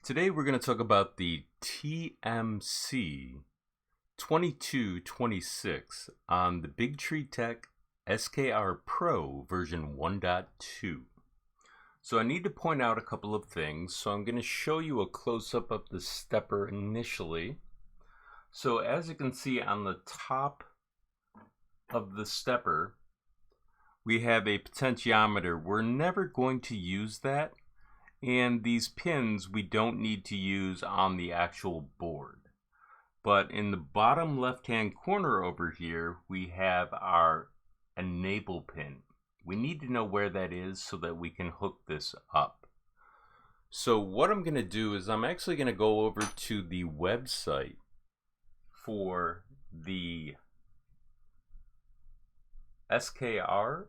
Today we're going to talk about the TMC2226 on the BigTreeTech SKR Pro version 1.2. So I need to point out a couple of things. So I'm going to show you a close-up of the stepper initially. So as you can see on the top of the stepper, we have a potentiometer. We're never going to use that. And these pins we don't need to use on the actual board. But in the bottom left-hand corner over here, we have our enable pin. We need to know where that is so that we can hook this up. So what I'm going to do is I'm actually going to go over to the website for the SKR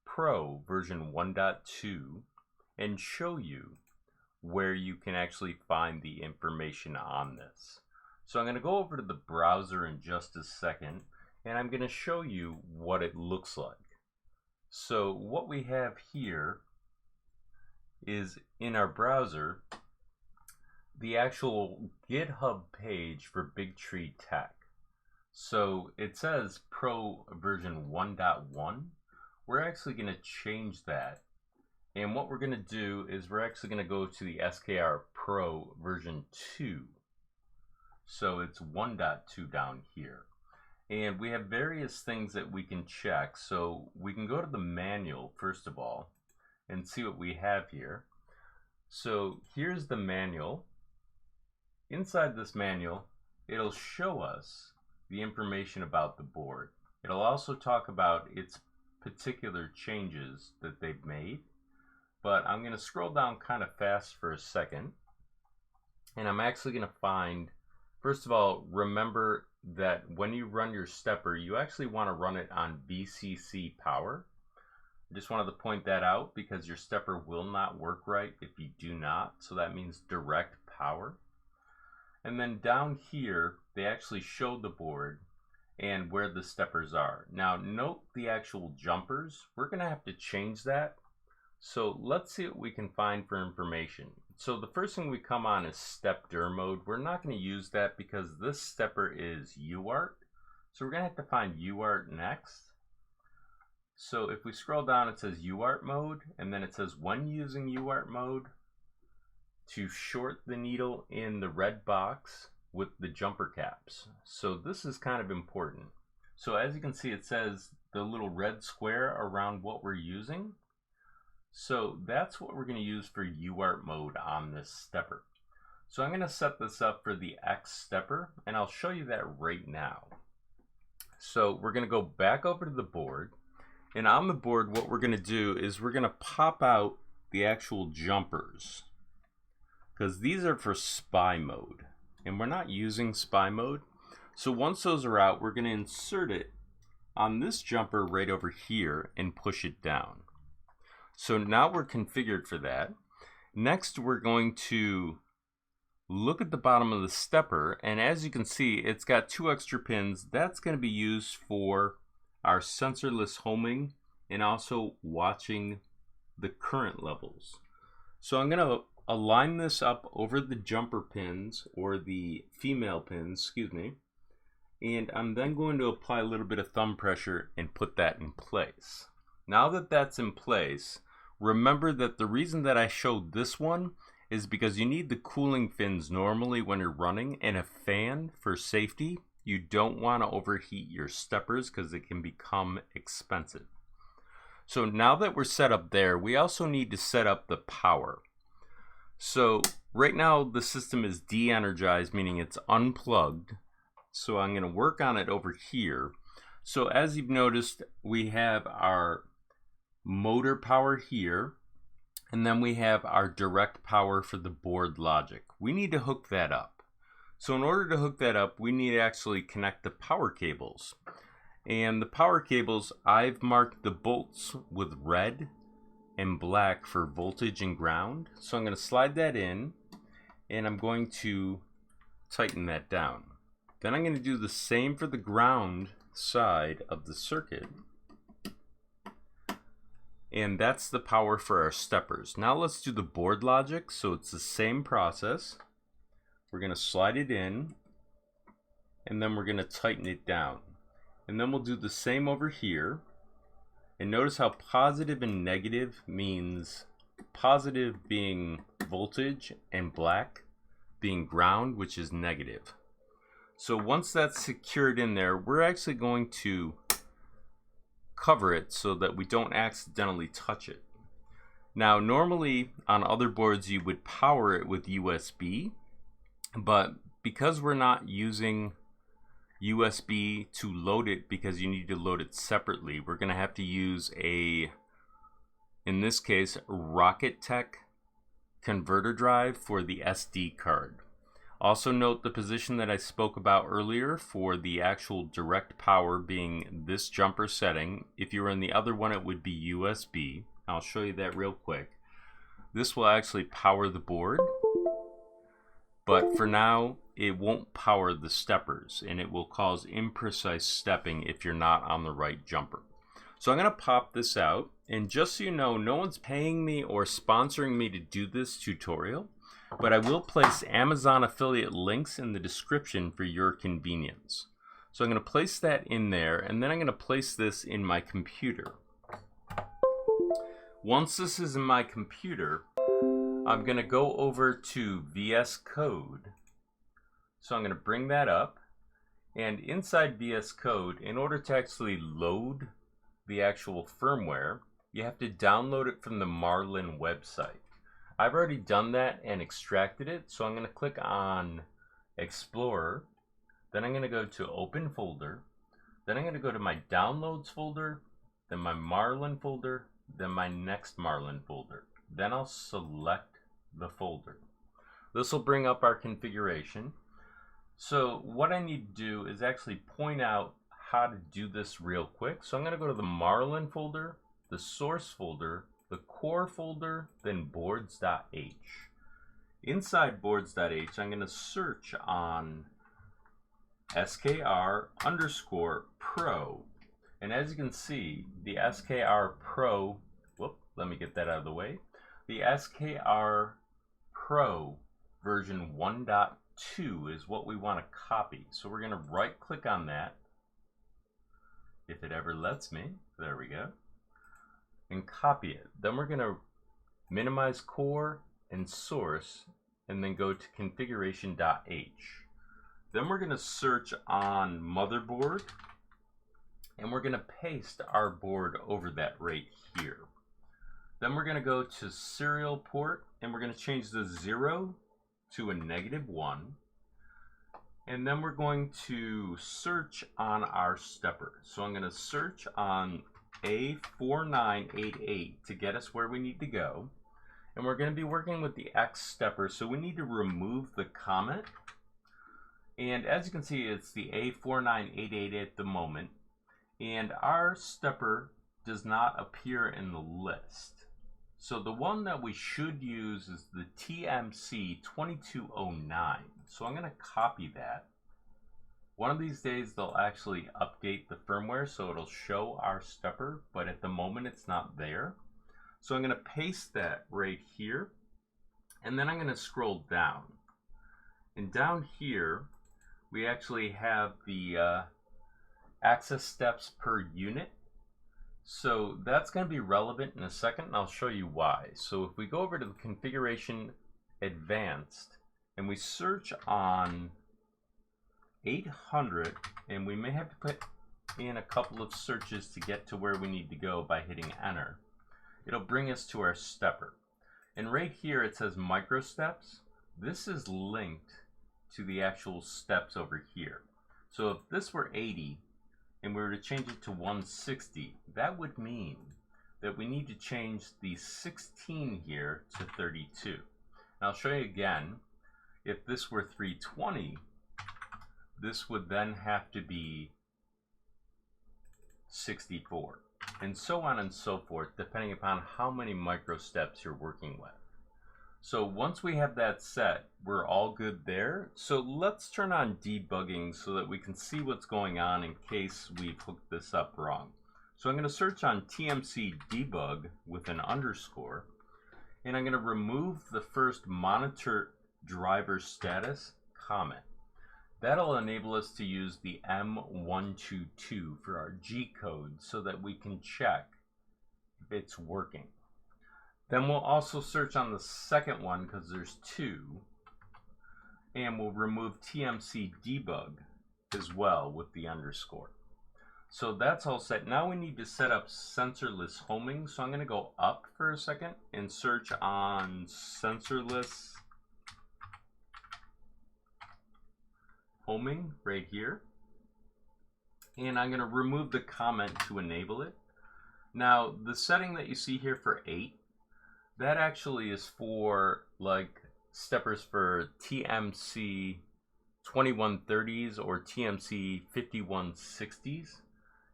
Pro version 1.2 and show you where you can actually find the information on this. So I'm going to go over to the browser in just a second, and I'm going to show you what it looks like. So what we have here is in our browser the actual GitHub page for BigTreeTech. So it says Pro version 1.1. We're actually going to change that. And what we're going to do is we're actually going to go to the SKR Pro version 2. So it's 1.2 down here. And we have various things that we can check. So we can go to the manual first of all and see what we have here. So here's the manual. Inside this manual, it'll show us the information about the board. It'll also talk about its particular changes that they've made. But I'm going to scroll down kind of fast for a second, and I'm actually going to find, first of all, remember that when you run your stepper, you actually want to run it on VCC power. I just wanted to point that out because your stepper will not work right if you do not, so that means direct power. And then down here, they actually showed the board and where the steppers are. Now note the actual jumpers. We're going to have to change that. So let's see what we can find for information. So the first thing we come on is step dir mode. We're not going to use that because this stepper is UART. So we're going to have to find UART next. So if we scroll down, it says UART mode, and then it says when using UART mode to short the needle in the red box with the jumper caps. So this is kind of important. So as you can see, it says the little red square around what we're using. So that's what we're going to use for UART mode on this stepper. So I'm going to set this up for the X stepper, and I'll show you that right now. So we're going to go back over to the board, and on the board what we're going to do is we're going to pop out the actual jumpers, because these are for spy mode, and we're not using spy mode. So once those are out, we're going to insert it on this jumper right over here and push it down. So now we're configured for that. Next, we're going to look at the bottom of the stepper, and as you can see, it's got 2 extra pins. That's going to be used for our sensorless homing and also watching the current levels. So I'm going to align this up over the jumper pins, or the female pins, excuse me, and I'm then going to apply a little bit of thumb pressure and put that in place. Now that that's in place, remember that the reason that I showed this one is because you need the cooling fins normally when you're running, and a fan for safety. You don't want to overheat your steppers because it can become expensive. So now that we're set up there, we also need to set up the power. So right now the system is de-energized, meaning it's unplugged. So I'm going to work on it over here. So as you've noticed, we have our motor power here, and then we have our direct power for the board logic. We need to hook that up. So in order to hook that up, we need to actually connect the power cables. And the power cables, I've marked the bolts with red and black for voltage and ground. So I'm going to slide that in, and I'm going to tighten that down. Then I'm going to do the same for the ground side of the circuit. And that's the power for our steppers. Now let's do the board logic. So it's the same process. We're going to slide it in, and then we're going to tighten it down. And then we'll do the same over here. And notice how positive and negative means positive being voltage and black being ground, which is negative. So once that's secured in there, we're actually going to cover it so that we don't accidentally touch it. Now normally on other boards you would power it with USB, but because we're not using USB to load it, because you need to load it separately, we're going to have to use a, in this case, Rocketech converter drive for the SD card. Also note the position that I spoke about earlier for the actual direct power being this jumper setting. If you were in the other one, it would be USB. I'll show you that real quick. This will actually power the board, but for now it won't power the steppers, and it will cause imprecise stepping if you're not on the right jumper. So I'm going to pop this out, and just so you know, no one's paying me or sponsoring me to do this tutorial, but I will place Amazon affiliate links in the description for your convenience. So I'm going to place that in there, and then I'm going to place this in my computer. Once this is in my computer, I'm going to go over to VScode. So I'm going to bring that up, and inside VScode, in order to actually load the actual firmware, you have to download it from the Marlin website. I've already done that and extracted it, so I'm going to click on Explorer, then I'm going to go to Open Folder, then I'm going to go to my Downloads folder, then my Marlin folder, then my next Marlin folder. Then I'll select the folder. This will bring up our configuration. So what I need to do is actually point out how to do this real quick. So I'm going to go to the Marlin folder, the source folder, the core folder, then boards.h. Inside boards.h, I'm going to search on SKR Pro. And as you can see, the SKR Pro, let me get that out of the way. The SKR Pro version 1.2 is what we want to copy. So we're going to right click on that, if it ever lets me. There we go. And copy it. Then we're going to minimize core and source, and then go to configuration.h. Then we're going to search on motherboard, and we're going to paste our board over that right here. Then we're going to go to serial port, and we're going to change the 0 to a -1. And then we're going to search on our stepper. So I'm going to search on A4988 to get us where we need to go. And we're going to be working with the X stepper, so we need to remove the comment. And as you can see, it's the A4988 at the moment. And our stepper does not appear in the list. So the one that we should use is the TMC2226. So I'm going to copy that. One of these days they'll actually update the firmware so it'll show our stepper, but at the moment it's not there. So I'm going to paste that right here, and then I'm going to scroll down. And down here we actually have the access steps per unit. So that's going to be relevant in a second, and I'll show you why. So if we go over to the configuration advanced and we search on 800, and we may have to put in a couple of searches to get to where we need to go by hitting enter, it'll bring us to our stepper. And right here it says micro steps. This is linked to the actual steps over here. So if this were 80 and we were to change it to 160, that would mean that we need to change the 16 here to 32. And I'll show you again. If this were 320, this would then have to be 64, and so on and so forth, depending upon how many micro steps you're working with. So once we have that set, we're all good there. So let's turn on debugging so that we can see what's going on in case we've hooked this up wrong. So I'm going to search on TMC debug with an underscore, and I'm going to remove the first monitor driver status comment. That'll enable us to use the M122 for our G code so that we can check if it's working. Then we'll also search on the second one because there's two, and we'll remove TMC debug as well with the underscore. So that's all set. Now we need to set up sensorless homing. So I'm going to go up for a second and search on sensorless homing right here. And I'm going to remove the comment to enable it. Now the setting that you see here for 8, that actually is for like steppers for TMC 2130s or TMC 5160s.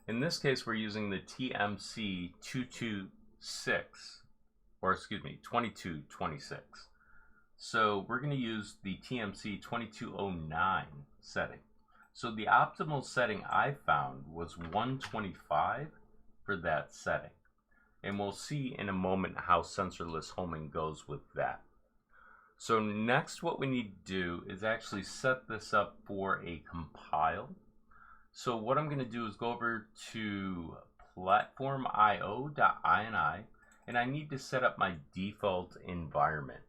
In this case, we're using the TMC2226. So we're going to use the TMC2209 setting. So the optimal setting I found was 125 for that setting. And we'll see in a moment how sensorless homing goes with that. So next what we need to do is actually set this up for a compile. So what I'm going to do is go over to platformio.ini, and I need to set up my default environment.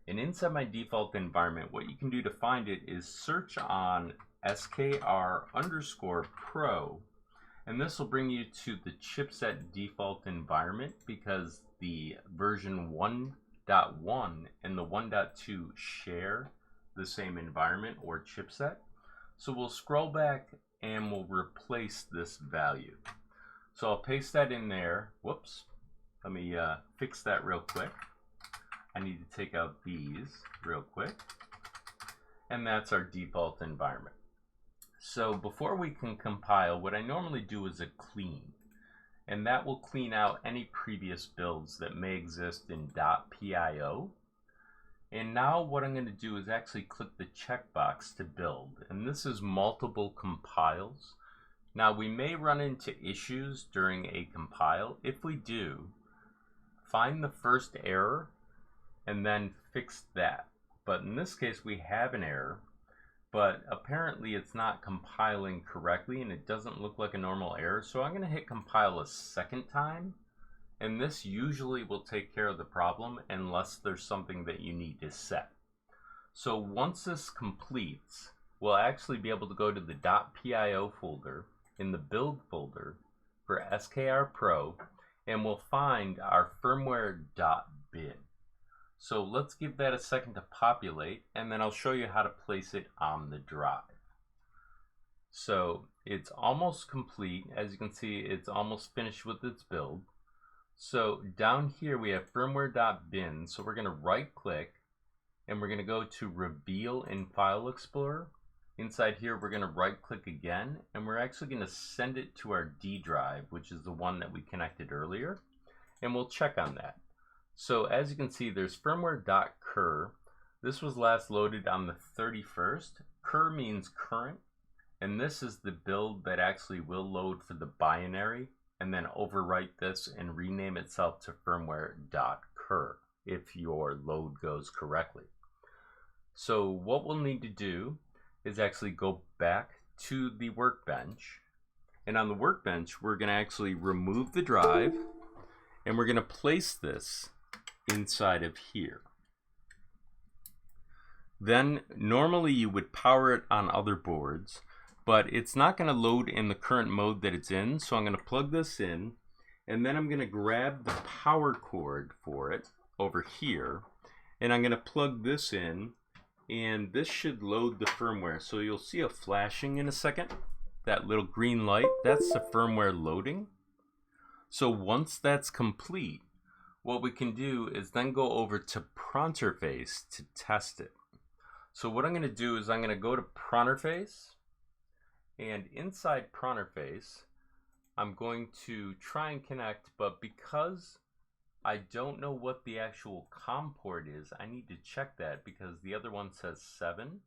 And inside my default environment, what you can do to find it is search on SKR Pro, and this will bring you to the chipset default environment because the version 1.1 and the 1.2 share the same environment or chipset. So we'll scroll back and we'll replace this value. So I'll paste that in there. Whoops. Let me fix that real quick. I need to take out these real quick. And that's our default environment. So before we can compile, what I normally do is a clean. And that will clean out any previous builds that may exist in .pio. And now what I'm going to do is actually click the checkbox to build. And this is multiple compiles. Now we may run into issues during a compile. If we do, find the first error and then fix that. But in this case we have an error, but apparently it's not compiling correctly and it doesn't look like a normal error. So I'm going to hit compile a second time. And this usually will take care of the problem unless there's something that you need to set. So once this completes, we'll actually be able to go to the .pio folder in the build folder for SKR Pro, and we'll find our firmware.bin. So let's give that a second to populate, and then I'll show you how to place it on the drive. So it's almost complete. As you can see, it's almost finished with its build. So down here we have firmware.bin. So we're going to right click and we're going to go to reveal in File Explorer. Inside here we're going to right click again and we're actually going to send it to our D drive, which is the one that we connected earlier, and we'll check on that. So as you can see, there's firmware.cur. This was last loaded on the 31st. Cur means current, and this is the build that actually will load for the binary and then overwrite this and rename itself to firmware.cur if your load goes correctly. So what we'll need to do is actually go back to the workbench, and on the workbench we're going to actually remove the drive and we're going to place this inside of here. Then normally you would power it on other boards, but it's not going to load in the current mode that it's in. So I'm going to plug this in, and then I'm going to grab the power cord for it over here, and I'm going to plug this in, and this should load the firmware. So you'll see a flashing in a second, that little green light, that's the firmware loading. So once that's complete, what we can do is then go over to Pronterface to test it. So what I'm going to do is I'm going to go to Pronterface, and inside Pronterface I'm going to try and connect, but because I don't know what the actual COM port is, I need to check that because the other one says 7.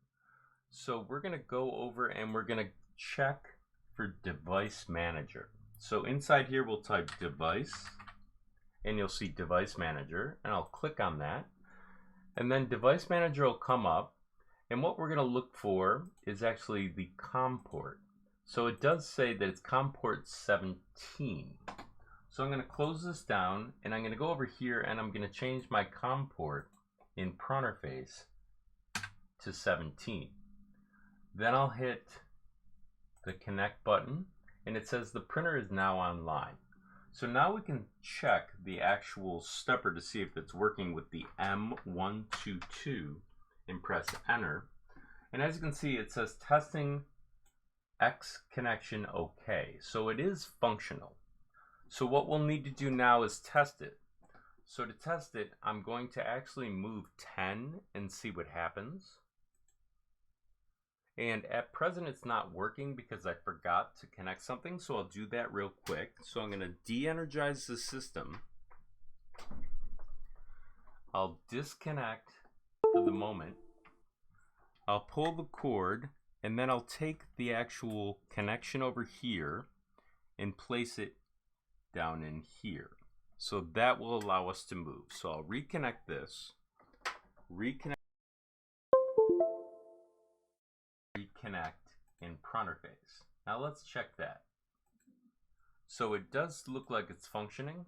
So we're going to go over and we're going to check for device manager. So inside here we'll type device, and you'll see device manager, and I'll click on that, and then device manager will come up, and what we're going to look for is actually the COM port. So it does say that it's COM port 17. So I'm going to close this down, and I'm going to go over here and I'm going to change my COM port in Pronterface to 17. Then I'll hit the connect button, and it says the printer is now online. So now we can check the actual stepper to see if it's working with the M122 and press enter. And as you can see, it says testing X connection OK. So it is functional. So what we'll need to do now is test it. So to test it, I'm going to actually move 10 and see what happens. And at present it's not working because I forgot to connect something, so I'll do that real quick. So I'm going to de-energize the system. I'll disconnect for the moment. I'll pull the cord, and then I'll take the actual connection over here and place it down in here. So that will allow us to move. So I'll reconnect this, reconnect in Pronterface. Now let's check that. So it does look like it's functioning.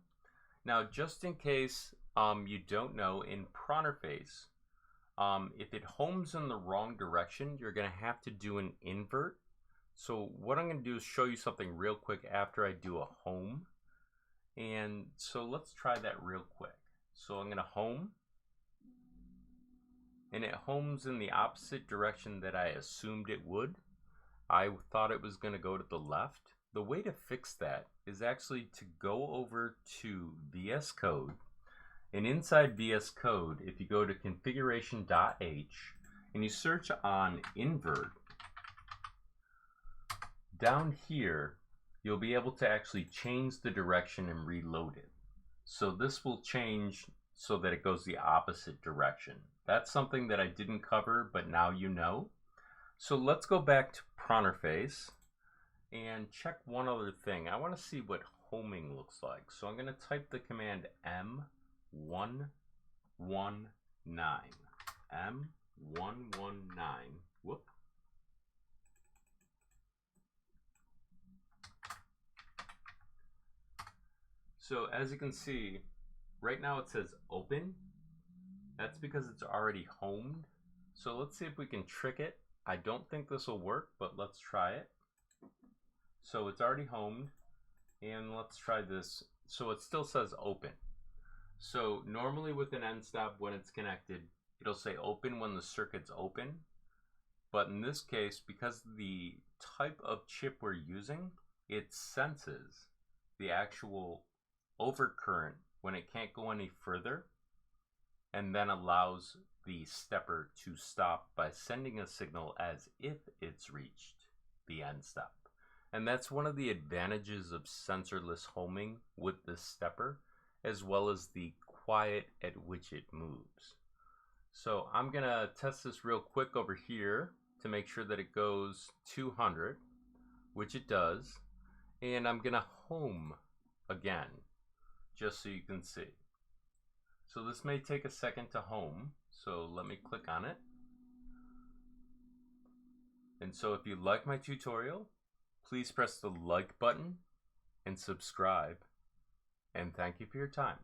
Now just in case you don't know, in Pronterface, if it homes in the wrong direction, you're going to have to do an invert. So what I'm going to do is show you something real quick after I do a home. And so let's try that real quick. So I'm going to home, and it homes in the opposite direction that I assumed it would. I thought it was going to go to the left. The way to fix that is actually to go over to VScode, and inside VScode, if you go to configuration.h and you search on invert, down here you'll be able to actually change the direction and reload it. So this will change so that it goes the opposite direction. That's something that I didn't cover, but now you know. So let's go back to Pronterface and check one other thing. I want to see what homing looks like. So I'm going to type the command M119. M119. Whoop. So as you can see, right now it says open. That's because it's already homed. So let's see if we can trick it. I don't think this will work, but let's try it. So it's already homed, and let's try this. So it still says open. So normally with an end stop, when it's connected, it'll say open when the circuit's open. But in this case, because the type of chip we're using, it senses the actual overcurrent when it can't go any further, and then allows the stepper to stop by sending a signal as if it's reached the end stop. And that's one of the advantages of sensorless homing with this stepper, as well as the quiet at which it moves. So I'm gonna test this real quick over here to make sure that it goes 200, which it does, and I'm gonna home again just so you can see. So this may take a second to home, so let me click on it. And so if you like my tutorial, please press the like button and subscribe, and thank you for your time.